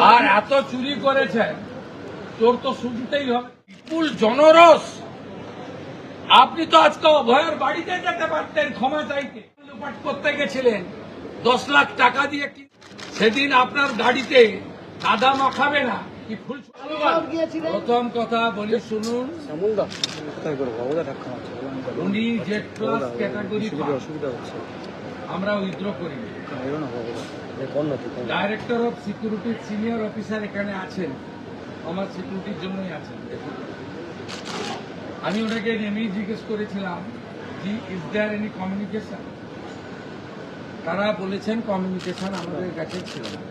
আর এত চুরি করেছেন, তোর তো শুনতেই হবে। বিপুল জনরস। আপনি তো আজকে অভয়ের বাড়িতে যেতে পারতেন ক্ষমা চাইতে। লুটপাট করতে গেছিলেন 10 লাখ টাকা দিয়ে। সেদিন আপনার গাড়িতে কাদা মাখাবে না কি ফুল। প্রথম কথা বলি শুনুন, উনি জেড প্লাস ক্যাটাগরি আমরা উইথড্র করি। Director of security senior officer এখানে আছেন, আমার সিকিউরিটির জন্যই আছেন। আমি ওনাকে নেমেই জিজ্ঞেস করেছিলাম জি ইজ দেয়ার এনি কমিউনিকেশন। তারা বলেছেন কমিউনিকেশন আমাদের কাছে ছিল না।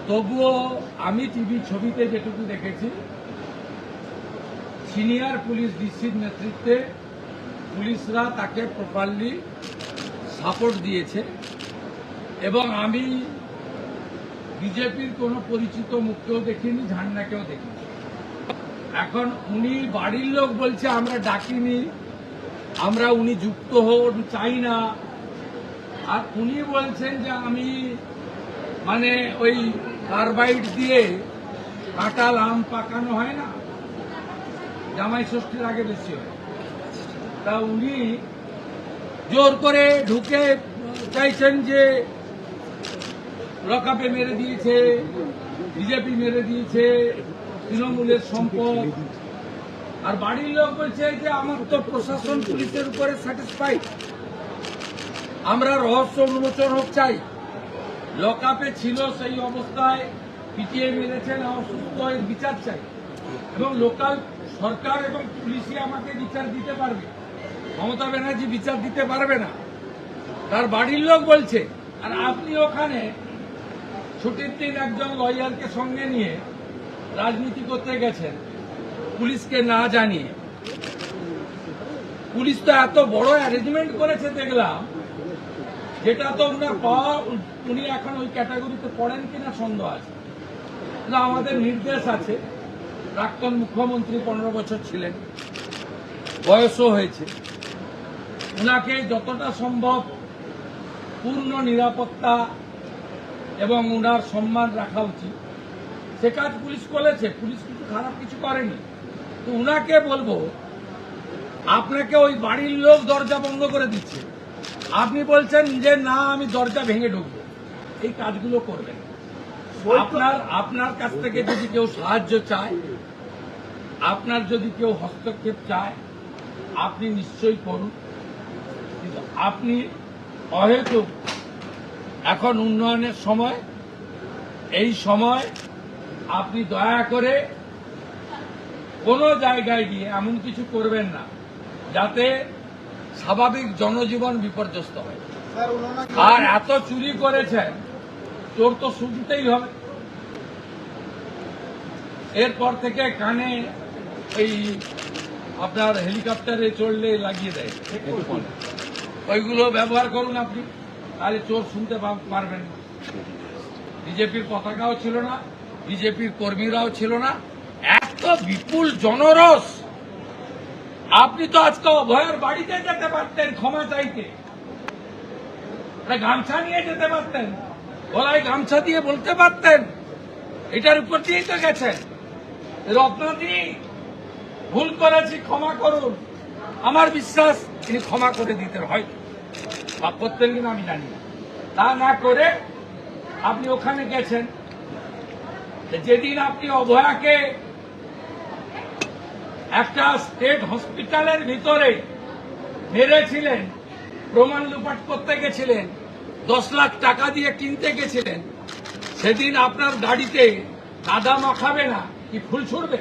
তবুও আমি টিভি ছবিতে যেটুকু দেখেছি, সিনিয়র পুলিশ ডিসির নেতৃত্বে পুলিশরা তাকে প্রপারলি সাপোর্ট দিয়েছে এবং আমি বিজেপির কোনো পরিচিত মুখকেও দেখিনি, ঝান্ডাকেও দেখিনি। এখন উনি বাড়ির লোক বলছে আমরা ডাকিনি, আমরা উনি যুক্ত হন চাই না। আর উনি বলছেন যে আমি মানে ওই কার্বাইড দিয়ে কাঁঠাল আম পাকানো হয় না, জামাই ষষ্ঠীর আগে বেশি হয়, তা উনি জোর করে ঢুকে চাইছেন যে লকআপে মেরে দিয়েছে, বিজেপি মেরে দিয়েছে, তৃণমূলের সম্পদ। আর বাড়ির লোক বলছে যে আমার তো প্রশাসন পুলিশের উপরে স্যাটিসফাইড, আমরা রহস্য উন্মোচন হোক চাই। লকআপে ছিল সেই অবস্থায় পিটিয়ে মেরেছেন, অসুস্থ, এর বিচার চাই এবং লোকাল সরকার এবং পুলিশই আমাকে বিচার দিতে পারবে, মমতা ব্যানার্জি বিচার দিতে পারবে না, তার বাড়ির লোক বলছে। আর আপনি ওখানে ছুটির দিন একজন লয়ারকে সঙ্গে নিয়ে রাজনীতি করতে গেছেন পুলিশকে না জানিয়ে। পুলিশ তো এত বড় অ্যারেঞ্জমেন্ট করেছে দেখলাম, যেটা তো ওনার পাওয়া। উনি এখন ওই ক্যাটাগরিতে পড়েন কিনা সন্দেহ আছে। না, আমাদের নির্দেশ আছে, প্রাক্তন মুখ্যমন্ত্রী 15 বছর ছিলেন, বয়সও হয়েছে, ওনাকে যতটা সম্ভব পূর্ণ নিরাপত্তা এবং ওনার সম্মান রাখা উচিত। সে কাজ পুলিশ করেছে, পুলিশ কিছু খারাপ কিছু করেনি। তো ওনাকে বলবো, আপনাকে ওই বাড়ির লোক দরজা বন্ধ করে দিচ্ছে, আপনি বলছেন যে না আমি দরজা ভেঙে ঢুকবো, এই কাজগুলো করবেন। আপনার কাছ থেকে যদি কেউ সাহায্য চায়, আপনার যদি কেউ হস্তক্ষেপ চায়, আপনি নিশ্চয়ই করুন। কিন্তু আপনি অহেতুক, এখন উন্নয়নের সময়, এই সময় আপনি দয়া করে কোনো জায়গায় গিয়ে এমন কিছু করবেন না যাতে স্বাভাবিক জনজীবন বিপর্যস্ত হয়। আর এত চুরি করেছেন, তোর তো শুনতেই হবে। এরপর থেকে কানে এই আপনার হেলিকপ্টারে চড়লে লাগিয়ে দেয়, ওইগুলো ব্যবহার করুন আপনি, তাহলে চোর শুনতে পারবেন না। বিজেপির পতাকাও ছিল না, বিজেপির কর্মীরাও ছিল না। এত বিপুল জনরস। আপনি তো আজকে অভয়ের বাড়িতে যেতে পারতেন ক্ষমা চাইতে, গামছা নিয়ে যেতে পারতেন, গলায় গামছা দিয়ে বলতে পারতেন এটার উপর দিয়েই তো গেছেন রত্নাদি ভুল করেছি ক্ষমা করুন। আমার বিশ্বাস তিনি ক্ষমা করে দিতেন, হয়তো বা করতেন কিনা আমি জানি না। তা না করে আপনি ওখানে গেছেন। যেদিন আপনি অভয়াকে একটা স্টেট হসপিটালের ভিতরে মেরেছিলেন, প্রমাণ লুটপাট করতে গেছিলেন, 10 লাখ টাকা দিয়ে কিনতে গেছিলেন, সেদিন আপনার গাড়িতে কাদা মাখাবে না কি ফুল ছুড়বে?